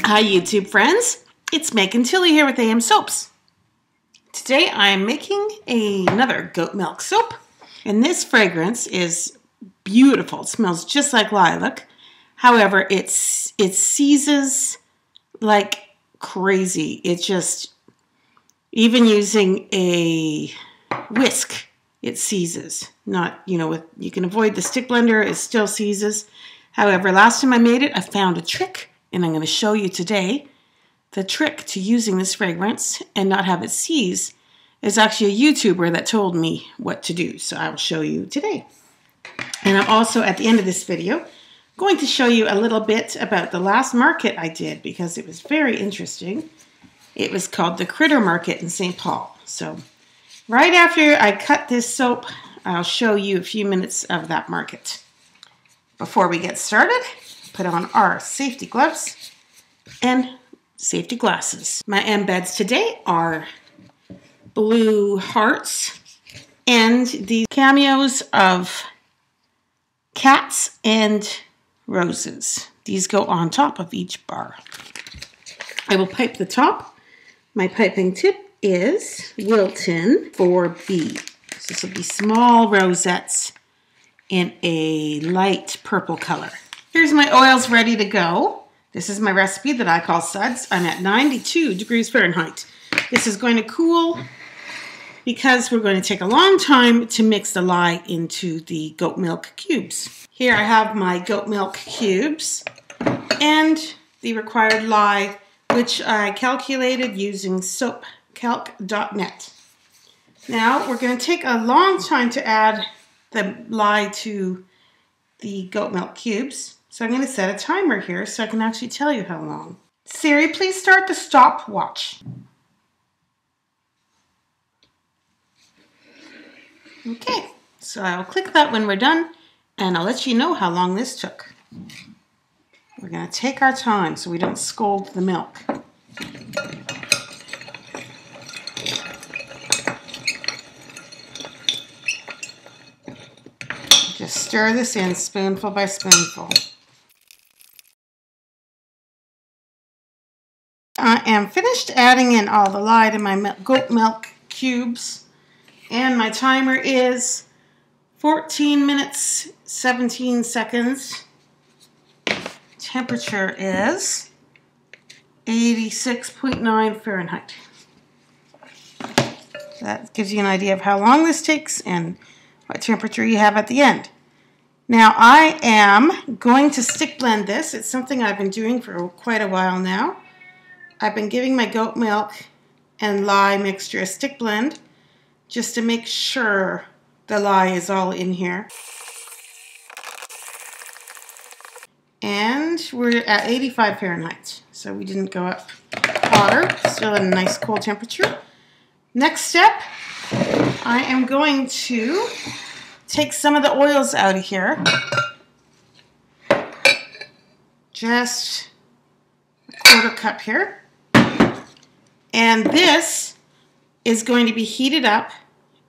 Hi YouTube friends, it's Meg and Tilly here with AM Soaps. Today I'm making another goat milk soap, and this fragrance is beautiful. It smells just like lilac. However, it seizes like crazy. It just, even using a whisk, it seizes. Not, you can avoid the stick blender, it still seizes. However, last time I made it, I found a trick. And I'm going to show you today the trick to using this fragrance and not have it seize. Is actually a YouTuber that told me what to do. So I will show you today. And I'm also, at the end of this video, going to show you a little bit about the last market I did because it was very interesting. It was called the Critter Market in St. Paul. So right after I cut this soap, I'll show you a few minutes of that market. Before we get started, put on our safety gloves and safety glasses. My embeds today are blue hearts and these cameos of cats and roses. These go on top of each bar. I will pipe the top. My piping tip is Wilton 4B. So this will be small rosettes in a light purple color. Here's my oils ready to go. This is my recipe that I call suds. I'm at 92 degrees Fahrenheit. This is going to cool because we're going to take a long time to mix the lye into the goat milk cubes. Here I have my goat milk cubes and the required lye, which I calculated using soapcalc.net. Now we're going to take a long time to add the lye to the goat milk cubes. So I'm going to set a timer here so I can actually tell you how long. Siri, please start the stopwatch. Okay, so I'll click that when we're done, and I'll let you know how long this took. We're going to take our time so we don't scald the milk. Just stir this in spoonful by spoonful. I am finished adding in all the lye to my goat milk cubes, and my timer is 14 minutes 17 seconds. Temperature is 86.9 Fahrenheit. That gives you an idea of how long this takes and what temperature you have at the end. Now I am going to stick blend this. It's something I've been doing for quite a while now. I've been giving my goat milk and lye mixture a stick blend just to make sure the lye is all in here. And we're at 85 Fahrenheit, so we didn't go up hotter, still at a nice cold temperature. Next step, I am going to take some of the oils out of here. Just a quarter cup here. And this is going to be heated up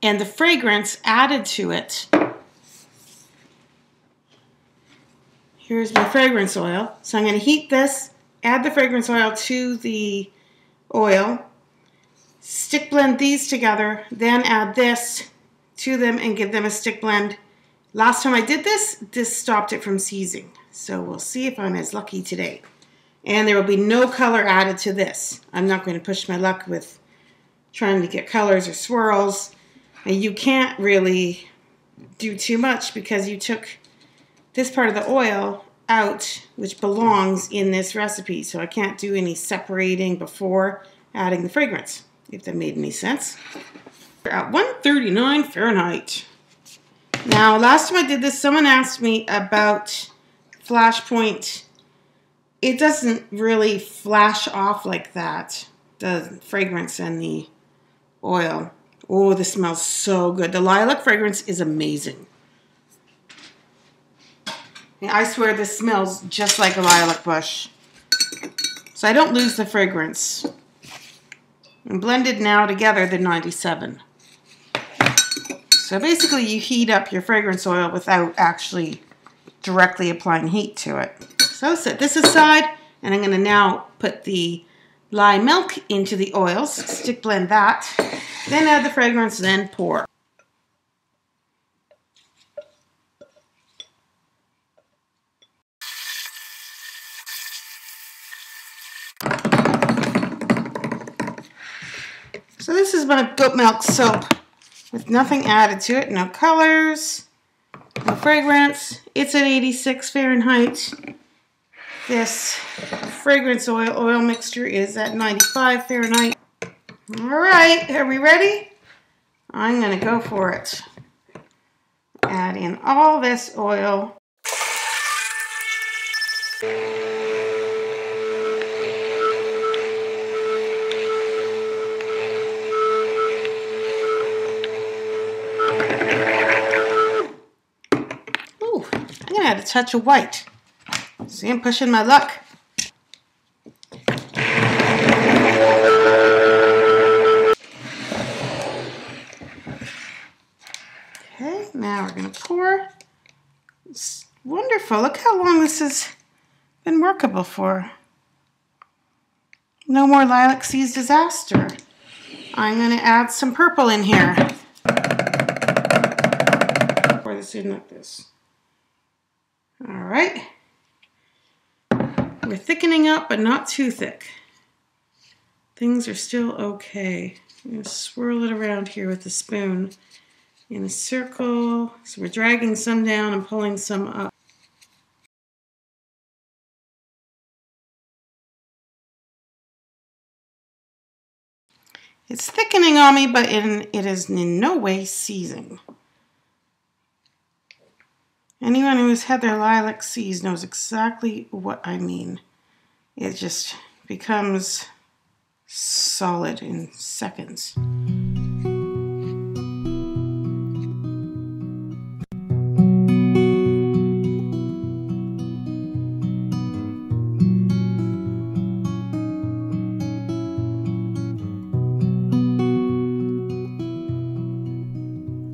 and the fragrance added to it. Here's my fragrance oil. So I'm going to heat this, add the fragrance oil to the oil, stick blend these together, then add this to them and give them a stick blend. Last time I did this, this stopped it from seizing. So we'll see if I'm as lucky today. And there will be no color added to this. I'm not going to push my luck with trying to get colors or swirls. And you can't really do too much because you took this part of the oil out, which belongs in this recipe. So I can't do any separating before adding the fragrance, if that made any sense. We're at 139 Fahrenheit. Now, last time I did this, someone asked me about flash point. It doesn't really flash off like that, the fragrance and the oil. Oh, this smells so good. The lilac fragrance is amazing. And I swear this smells just like a lilac bush. So I don't lose the fragrance. And blended now together, they're 97. So basically you heat up your fragrance oil without actually directly applying heat to it. So set this aside And I'm going to now put the lye milk into the oils, stick blend that, then add the fragrance, then pour. So this is my goat milk soap with nothing added to it, no colors, no fragrance. It's at 86 Fahrenheit. This fragrance oil mixture is at 95 Fahrenheit. All right, are we ready? I'm going to go for it. Add in all this oil. Ooh, I'm going to add a touch of white. See, I'm pushing my luck. Okay, now we're going to pour. It's wonderful. Look how long this has been workable for. No more lilac seeds disaster. I'm going to add some purple in here. Pour this in like this. All right. We're thickening up, but not too thick. Things are still okay. I'm going to swirl it around here with a spoon in a circle. So we're dragging some down and pulling some up. It's thickening on me, but it is in no way seizing. Anyone who has had their lilac seized knows exactly what I mean. It just becomes solid in seconds.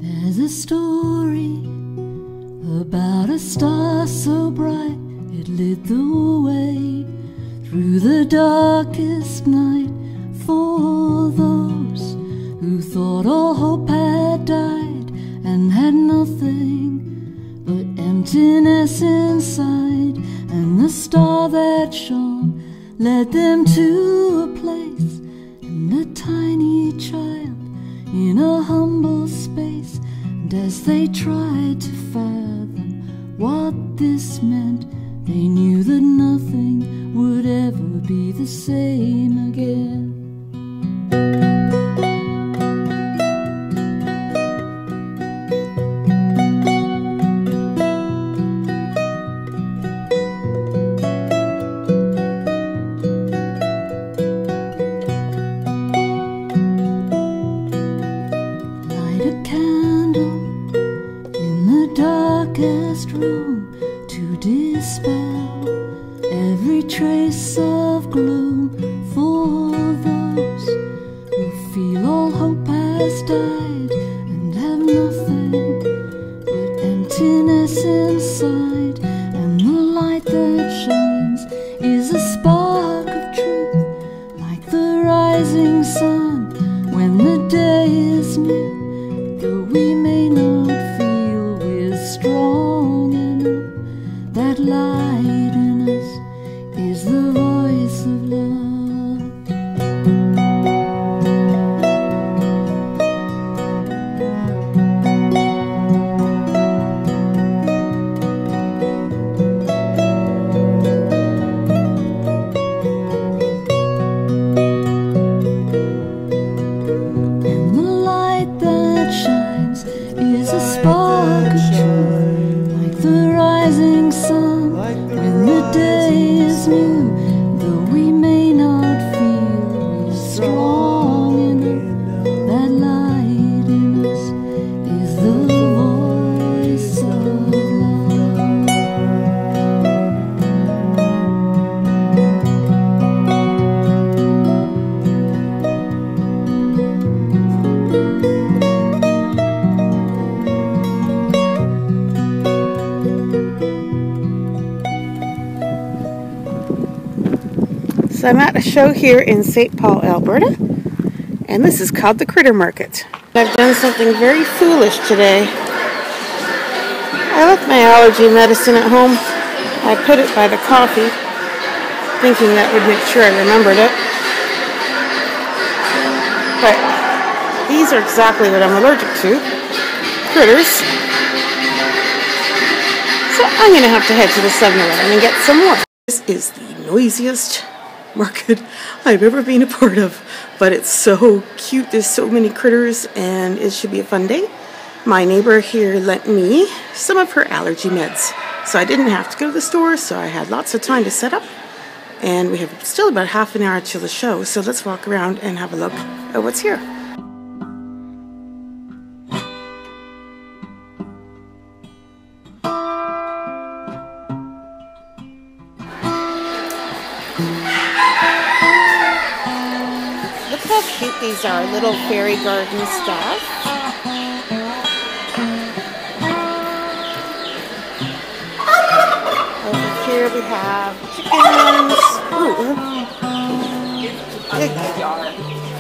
There's a story about a star so bright it lit the way through the darkest night for those who thought all hope had died and had nothing but emptiness inside. And the star that shone led them to a place, and a tiny child in a humble space. And as they tried to fathom what this meant, they knew that nothing would ever be the same again. Light a candle in the darkest room to dispel every trace of gloom for those who feel all hope has died and have nothing but emptiness inside. And the light that shines is a spark of truth, like the rising sun when the day is new. Though we may not feel we're strong enough, that light in us is the voice of love. So I'm at a show here in St. Paul, Alberta, and this is called the Critter Market. I've done something very foolish today. I left my allergy medicine at home. I put it by the coffee, thinking that would make sure I remembered it. But these are exactly what I'm allergic to. Critters. So I'm going to have to head to the 7-Eleven and get some more. This is the noisiest market I've ever been a part of, but it's so cute. There's so many critters and it should be a fun day. My neighbor here lent me some of her allergy meds, so I didn't have to go to the store, so I had lots of time to set up, and we have still about half an hour till the show, so let's walk around and have a look at what's here. Look how cute these are, little fairy garden stuff. Over here we have chickens. Ooh.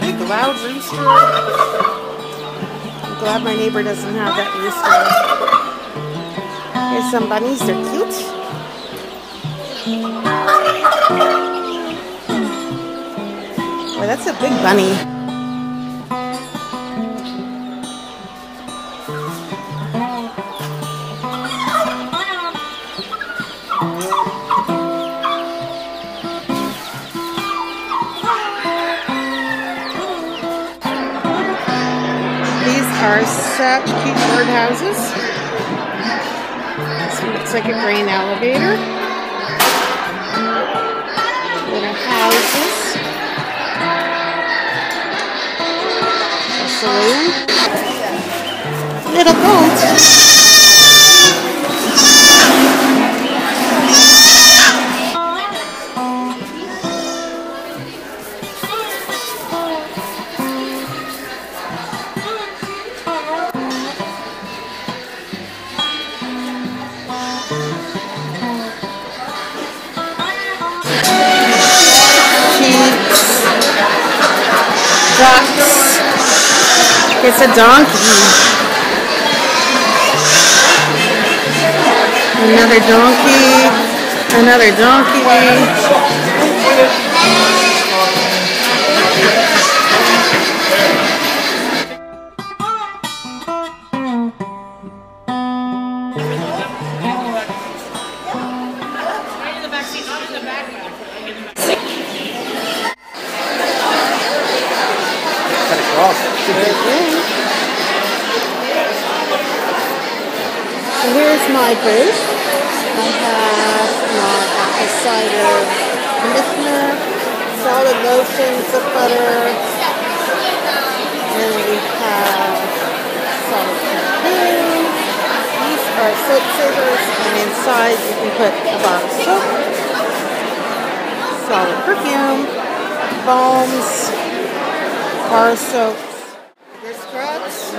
Big loud rooster. I'm glad my neighbor doesn't have that rooster. Here's some bunnies, they're cute. Boy, that's a big bunny. These are such cute birdhouses. This one looks like a grain elevator. Little houses. Saloon. Little boat. Ducks. It's a donkey. Another donkey. Another donkey. So here's my booth. I have my apple cider conditioner, solid lotion, foot butter, and we have solid perfume. These are soap savers, and inside you can put a bar of soap, solid perfume, balms, bar soaps, your scrubs.